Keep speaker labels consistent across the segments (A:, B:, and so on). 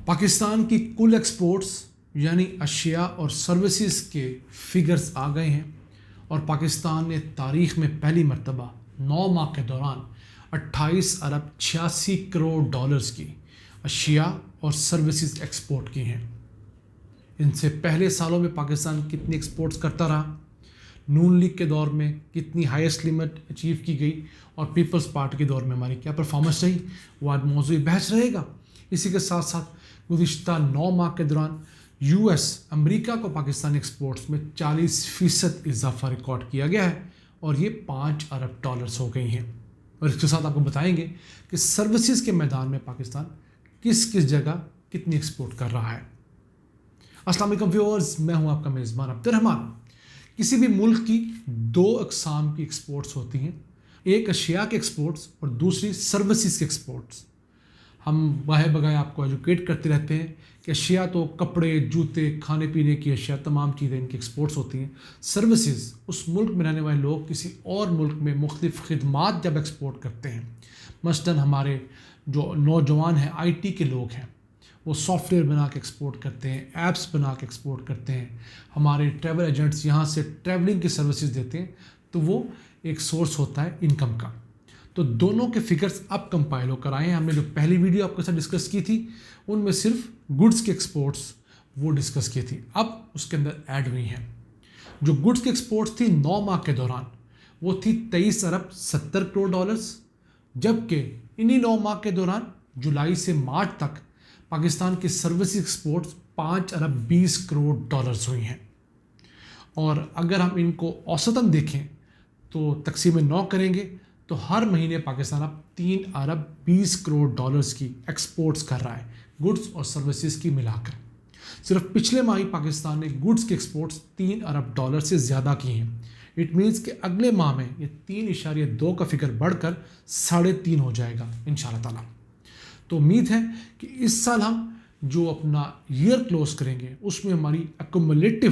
A: پاکستان کی کل ایکسپورٹس یعنی اشیاء اور سروسز کے فگرز آ گئے ہیں اور پاکستان نے تاریخ میں پہلی مرتبہ 9 ماہ کے دوران 28 ارب 86 کروڑ ڈالرز کی اشیاء اور سروسز ایکسپورٹ کی ہیں۔ ان سے پہلے سالوں میں پاکستان کتنی ایکسپورٹس کرتا رہا، نون لیگ کے دور میں کتنی ہائیسٹ لمٹ اچیو کی گئی اور پیپلز پارٹی کے دور میں ہماری کیا پرفارمنس رہی، وہ آج موضوع بحث رہے گا۔ اسی کے ساتھ ساتھ گزشتہ 9 ماہ کے دوران امریکہ کو پاکستانی ایکسپورٹس میں 40% اضافہ ریکارڈ کیا گیا ہے اور یہ 5 ارب ڈالرز ہو گئی ہیں۔ اور اس کے ساتھ آپ کو بتائیں گے کہ سروسز کے میدان میں پاکستان کس جگہ کتنی ایکسپورٹ کر رہا ہے۔ السلام علیکم ویورز، میں ہوں آپ کا میزبان عبد الرحمان۔ کسی بھی ملک کی 2 اقسام کی ایکسپورٹس ہوتی ہیں، ایک اشیاء کے ایکسپورٹس اور دوسری سروسز کے ایکسپورٹس۔ ہم باہے بگائے آپ کو ایجوکیٹ کرتے رہتے ہیں کہ اشیاء تو کپڑے، جوتے، کھانے پینے کی اشیاء، تمام چیزیں ان کی ایکسپورٹس ہوتی ہیں۔ سروسز اس ملک میں رہنے والے لوگ کسی اور ملک میں مختلف خدمات جب ایکسپورٹ کرتے ہیں، مثلاً ہمارے جو نوجوان ہیں IT کے لوگ ہیں، وہ سافٹ ویئر بنا کے ایکسپورٹ کرتے ہیں، ایپس بنا کے ایکسپورٹ کرتے ہیں، ہمارے ٹریول ایجنٹس یہاں سے ٹریولنگ کی سروسز دیتے ہیں، تو وہ ایک سورس ہوتا ہے انکم کا۔ تو دونوں کے فگرز اب کمپائل ہو کر آئے ہیں۔ ہم نے جو پہلی ویڈیو آپ کے ساتھ ڈسکس کی تھی ان میں صرف گڈس کے ایکسپورٹس وہ ڈسکس کی تھی، اب اس کے اندر ایڈ ہوئی ہیں۔ جو گڈس کے ایکسپورٹس تھی 9 ماہ کے دوران وہ تھی 23 ارب 70 کروڑ ڈالرز، جبکہ انہی 9 ماہ کے دوران جولائی سے مارچ تک پاکستان کی سروسز ایکسپورٹس 5 ارب 20 کروڑ ڈالرز ہوئی ہیں۔ اور اگر ہم ان کو اوسطاً دیکھیں تو تقسیم 9 کریں گے تو ہر مہینے پاکستان اب 3 ارب 20 کروڑ ڈالرز کی ایکسپورٹس کر رہا ہے، گڈس اور سروسز کی ملا کر۔ صرف پچھلے ماہ ہی پاکستان نے گڈس کی ایکسپورٹس 3 ارب ڈالر سے زیادہ کی ہیں۔ اٹ مینس کہ اگلے ماہ میں یہ 3.2 کا فگر بڑھ کر 3.5 ہو جائے گا انشاءاللہ تعالیٰ۔ تو امید ہے کہ اس سال ہم جو اپنا ایئر کلوز کریں گے اس میں ہماری ایکومولیٹو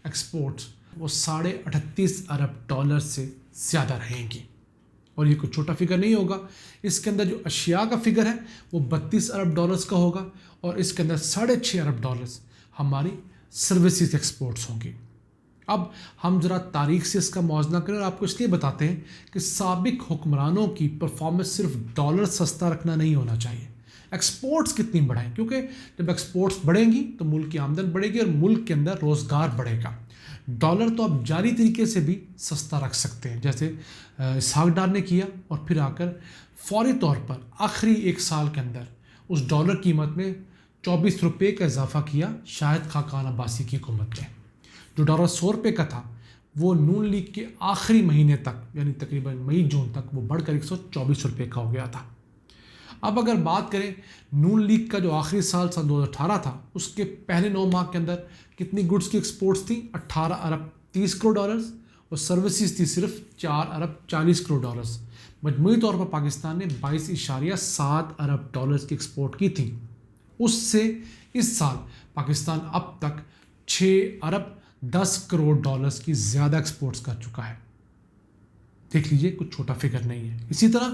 A: ایکسپورٹس وہ 38.5 ارب ڈالر سے زیادہ رہیں گی۔ اور یہ کوئی چھوٹا فگر نہیں ہوگا، اس کے اندر جو اشیاء کا فگر ہے وہ 32 ارب ڈالرز کا ہوگا اور اس کے اندر 6.5 ارب ڈالرز ہماری سروسز ایکسپورٹس ہوں گی۔ اب ہم ذرا تاریخ سے اس کا موازنہ کریں اور آپ کو اس لیے بتاتے ہیں کہ سابق حکمرانوں کی پرفارمنس صرف ڈالر سستا رکھنا نہیں ہونا چاہیے، ایکسپورٹس کتنی بڑھائیں، کیونکہ جب ایکسپورٹس بڑھیں گی تو ملک کی آمدن بڑھے گی اور ملک کے اندر روزگار بڑھے گا۔ ڈالر تو آپ جاری طریقے سے بھی سستا رکھ سکتے ہیں، جیسے اسحاق ڈار نے کیا اور پھر آ کر فوری طور پر آخری 1 سال کے اندر اس ڈالر قیمت میں 24 روپے کا اضافہ کیا شاہد خاقان عباسی کی حکومت نے۔ جو ڈالر 100 روپے کا تھا وہ نون لیگ کے آخری مہینے تک یعنی تقریباً مئی جون تک وہ بڑھ کر 124 روپے کا ہو گیا تھا۔ اب اگر بات کریں نون لیگ کا جو آخری سال 2018 تھا، اس کے پہلے 9 ماہ کے اندر کتنی گڈس کی ایکسپورٹس تھی 18 ارب 30 کروڑ ڈالرز اور سروسز تھی صرف 4 ارب 40 کروڑ ڈالرز۔ مجموعی طور پر پاکستان نے 22.7 ارب ڈالرز کی ایکسپورٹ کی تھی۔ اس سے اس سال پاکستان اب تک 6 ارب 10 کروڑ ڈالرز کی زیادہ ایکسپورٹس کر چکا ہے۔ دیکھ لیجئے کچھ چھوٹا فگر نہیں ہے۔ اسی طرح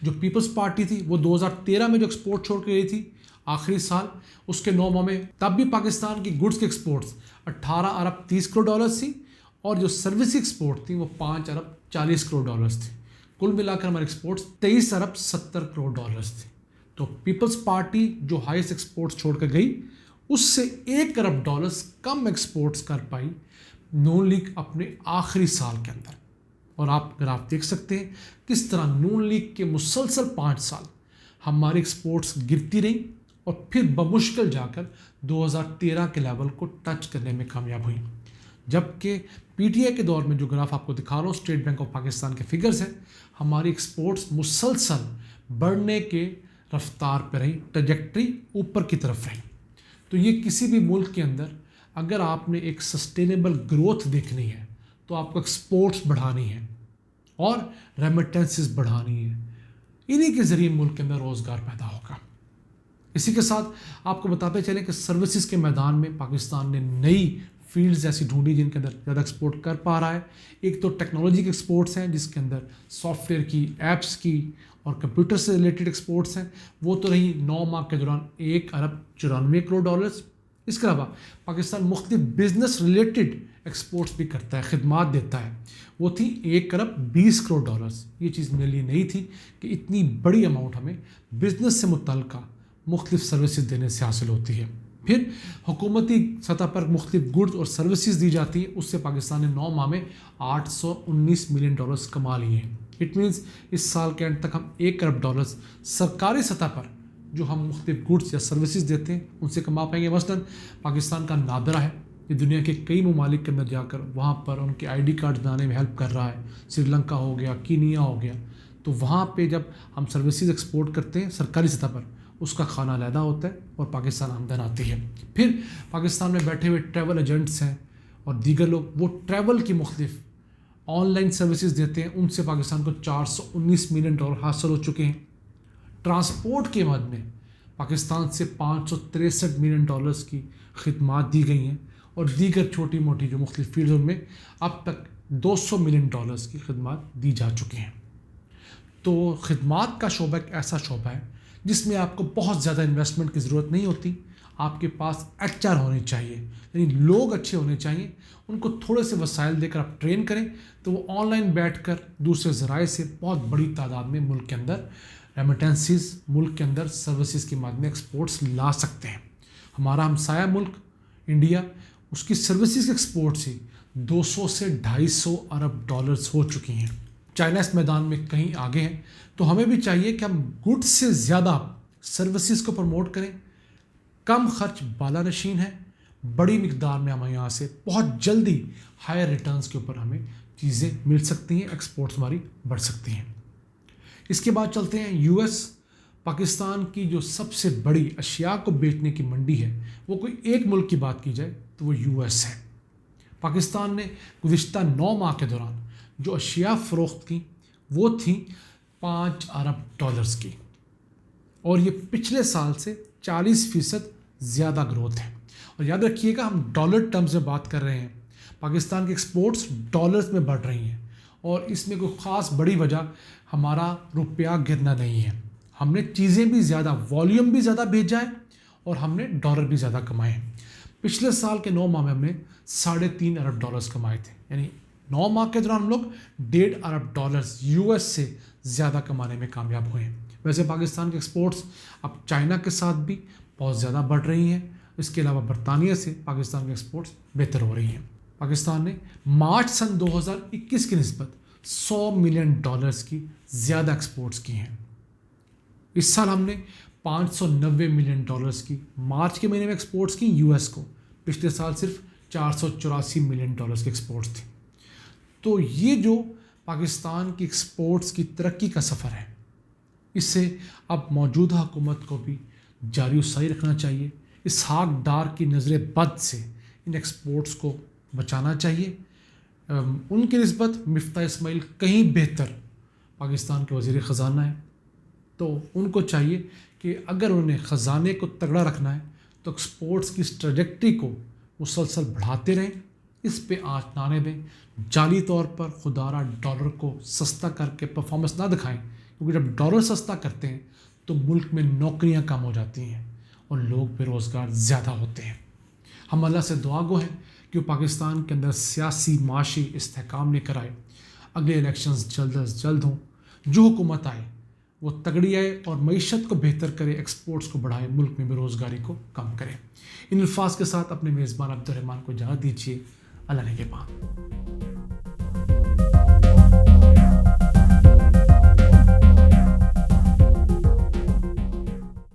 A: جو پیپلز پارٹی تھی وہ 2013 میں جو ایکسپورٹ چھوڑ کے گئی تھی آخری سال، اس کے 9 ماہ میں تب بھی پاکستان کی گڈس کی ایکسپورٹس 18 ارب 30 کروڑ ڈالرز تھی اور جو سروس ایکسپورٹ تھی وہ 5 ارب 40 کروڑ ڈالرز تھی۔ کل ملا کر ہماری ایکسپورٹس 23 ارب 70 کروڑ ڈالرز تھی۔ تو پیپلز پارٹی جو ہائیسٹ ایکسپورٹس چھوڑ کر گئی اس سے 1 ارب ڈالرز کم ایکسپورٹس کر پائی نون لیگ اپنے آخری سال کے اندر۔ اور آپ دیکھ سکتے ہیں کس طرح نون لیگ کے مسلسل 5 سال ہماری ایکسپورٹس گرتی رہیں اور پھر بمشکل جا کر 2013 کے لیول کو ٹچ کرنے میں کامیاب ہوئی، جبکہ PTI کے دور میں جو گراف آپ کو دکھا رہا ہوں اسٹیٹ بینک آف پاکستان کے فگرز ہیں، ہماری ایکسپورٹس مسلسل بڑھنے کے رفتار پہ رہی، ٹریجیکٹری اوپر کی طرف رہی۔ تو یہ کسی بھی ملک کے اندر اگر آپ نے ایک سسٹینیبل گروتھ دیکھنی ہے تو آپ کو ایکسپورٹس بڑھانی ہے اور ریمیٹنسز بڑھانی ہے، انہی کے ذریعے ملک کے اندر روزگار پیدا ہوگا۔ اسی کے ساتھ آپ کو بتاتے چلیں کہ سروسز کے میدان میں پاکستان نے نئی फील्ड्स ऐसी ढूंढी जिनके अंदर ज़्यादा एक्सपोर्ट कर पा रहा है। एक तो टेक्नोलॉजी के एक्सपोर्ट्स हैं जिसके अंदर सॉफ्टवेयर की, ऐप्स की और कंप्यूटर से रिलेटेड एक्सपोर्ट्स हैं, वो तो रही 9 माह के दौरान 1 अरब 94 करोड़ डॉलर्स। इसके अलावा पाकिस्तान मुख्तलिफ बिजनेस रिलेटेड एक्सपोर्ट्स भी करता है, खिदमात देता है, वो थी 1 अरब 20 करोड़ डॉलर्स। ये चीज़ मेरे लिए नहीं थी कि इतनी बड़ी अमाउंट हमें बिज़नेस से मुतल्लिक़ मुख्तलिफ सर्विसेज देने से हासिल होती है। फिर हुकूमती सतह पर मुख्तलिफ गुड्स और सर्विसेज दी जाती है, उससे पाकिस्तान ने 9 माह में 819 मिलियन डॉलर्स कमा लिए हैं। इट मीन्स इस साल के एंड तक हम 1 अरब डॉलर्स सरकारी सतह पर जो हम मुख्तलिफ गुड्स या सर्विसेज देते हैं उनसे कमा पाएंगे। मसलन पाकिस्तान का नादरा है, ये दुनिया के कई ममालिक के अंदर जाकर वहाँ पर उनके ID कार्ड बनाने में हेल्प कर रहा है। श्रीलंका हो गया, कीनिया हो गया, तो वहाँ पे जब हम सर्विसेज एक्सपोर्ट करते हैं सरकारी सतह पर, उसका खाना अलहदा होता है और पाकिस्तान आमदन आती है। फिर पाकिस्तान में बैठे हुए ट्रैवल एजेंट्स हैं और दीगर लोग, वो ट्रैवल की मुख्तलिफ ऑनलाइन सर्विसेज देते हैं, उनसे पाकिस्तान को 419 मिलियन डॉलर हासिल हो चुके हैं। ट्रांसपोर्ट के मद में पाकिस्तान से 563 मिलियन डॉलर्स की खिदमात दी गई हैं और दीगर छोटी मोटी जो मुख्तलिफ फील्ड में अब तक 200 मिलियन डॉलर्स की खिदमात दी जा चुकी हैं। तो खिदमात का शोबा एक ऐसा शोबा है जिसमें आपको बहुत ज़्यादा इन्वेस्टमेंट की ज़रूरत नहीं होती। आपके पास HR होनी चाहिए, यानी लोग अच्छे होने चाहिए, उनको थोड़े से वसाइल देकर आप ट्रेन करें तो वो ऑनलाइन बैठकर दूसरे ज़राए से बहुत बड़ी तादाद में मुल्क के अंदर रेमिटेंसीज, मुल्क के अंदर सर्विसेज के माध्यम में एक्सपोर्ट्स ला सकते हैं। हमारा हमसाया मुल्क इंडिया, उसकी सर्विसेज एक्सपोर्ट से 200 से 250 अरब डॉलर्स हो चुकी हैं। चाइना इस मैदान में कहीं आगे है, तो हमें भी चाहिए कि हम गुड्स से ज़्यादा सर्विसेज को प्रमोट करें। कम खर्च बाला नशीन है, बड़ी मिकदार में हमें यहाँ से बहुत जल्दी हायर रिटर्न्स के ऊपर हमें चीज़ें मिल सकती हैं, एक्सपोर्ट्स हमारी बढ़ सकती हैं। इसके बाद चलते हैं US। पाकिस्तान की जो सबसे बड़ी अशिया को बेचने की मंडी है, वो कोई एक मुल्क की बात की जाए तो वो US है। पाकिस्तान ने गुज़िश्ता 9 माह के दौरान जो अशिया फ़रोख्त की वो थी 5 अरब डॉलर्स की, और ये पिछले साल से 40% ज़्यादा ग्रोथ है। और याद रखिएगा हम डॉलर टर्म्स में बात कर रहे हैं, पाकिस्तान की एक्सपोर्ट्स डॉलर्स में बढ़ रही हैं और इसमें कोई ख़ास बड़ी वजह हमारा रुपया गिरना नहीं है। हमने चीज़ें भी ज़्यादा, वॉल्यूम भी ज़्यादा भेजा है और हमने डॉलर भी ज़्यादा कमाए हैं। पिछले साल के 9 माह में हमने 3.5 अरब डॉलर्स कमाए थे, यानी 9 माह के दौरान हम लोग 1.5 अरब डॉलर्स US से ज़्यादा कमाने में कामयाब हुए हैं। वैसे पाकिस्तान के एक्सपोर्ट्स अब चाइना के साथ भी बहुत ज़्यादा बढ़ रही हैं। इसके अलावा बरतानिया से पाकिस्तान के एक्सपोर्ट्स बेहतर हो रही हैं। पाकिस्तान ने मार्च सन 2021 की निस्बत 100 मिलियन डॉलर्स की ज़्यादा एक्सपोर्ट्स की हैं। इस साल हमने 590 मिलियन डॉलर्स की मार्च के महीने में एक्सपोर्ट्स की US को, पिछले साल सिर्फ 484 मिलियन डॉलर्स की एक्सपोर्ट्स थी। तो ये जो पाकिस्तान की एक्सपोर्ट्स की तरक्की का सफ़र है, इससे अब मौजूदा हुकूमत को भी जारी सही रखना चाहिए। इसहाक डार की नज़र बद से इन एक्सपोर्ट्स को बचाना चाहिए। उनकी निस्बत मिफ्ता इस्माइल कहीं बेहतर पाकिस्तान के वज़ीर ख़जाना है, तो उनको चाहिए कि अगर उन्हें ख़जाने को तगड़ा रखना है तो एक्सपोर्ट्स की ट्रैजेक्टरी को मुसलसल बढ़ाते रहें, इस पे आँच ना आने दें। जाली तौर पर खुदारा डॉलर को सस्ता करके परफॉर्मेंस ना दिखाएं, क्योंकि जब डॉलर सस्ता करते हैं तो मुल्क में नौकरियां कम हो जाती हैं और लोग बेरोज़गार ज़्यादा होते हैं। हम अल्लाह से दुआ गो हैं कि वो पाकिस्तान के अंदर सियासी माशी इस्तेहकाम लेकर आए, अगले इलेक्शंस जल्द अज जल्द हों, जो हुकूमत आए वो तगड़ी आए और मईशत को बेहतर करे, एक्सपोर्ट्स को बढ़ाए, मुल्क में बेरोज़गारी को कम करे। इन अल्फाज के साथ अपने मेज़बान अब्दुर्रहमान को इजाज़त दीजिए। अल्लाह ने के बाद।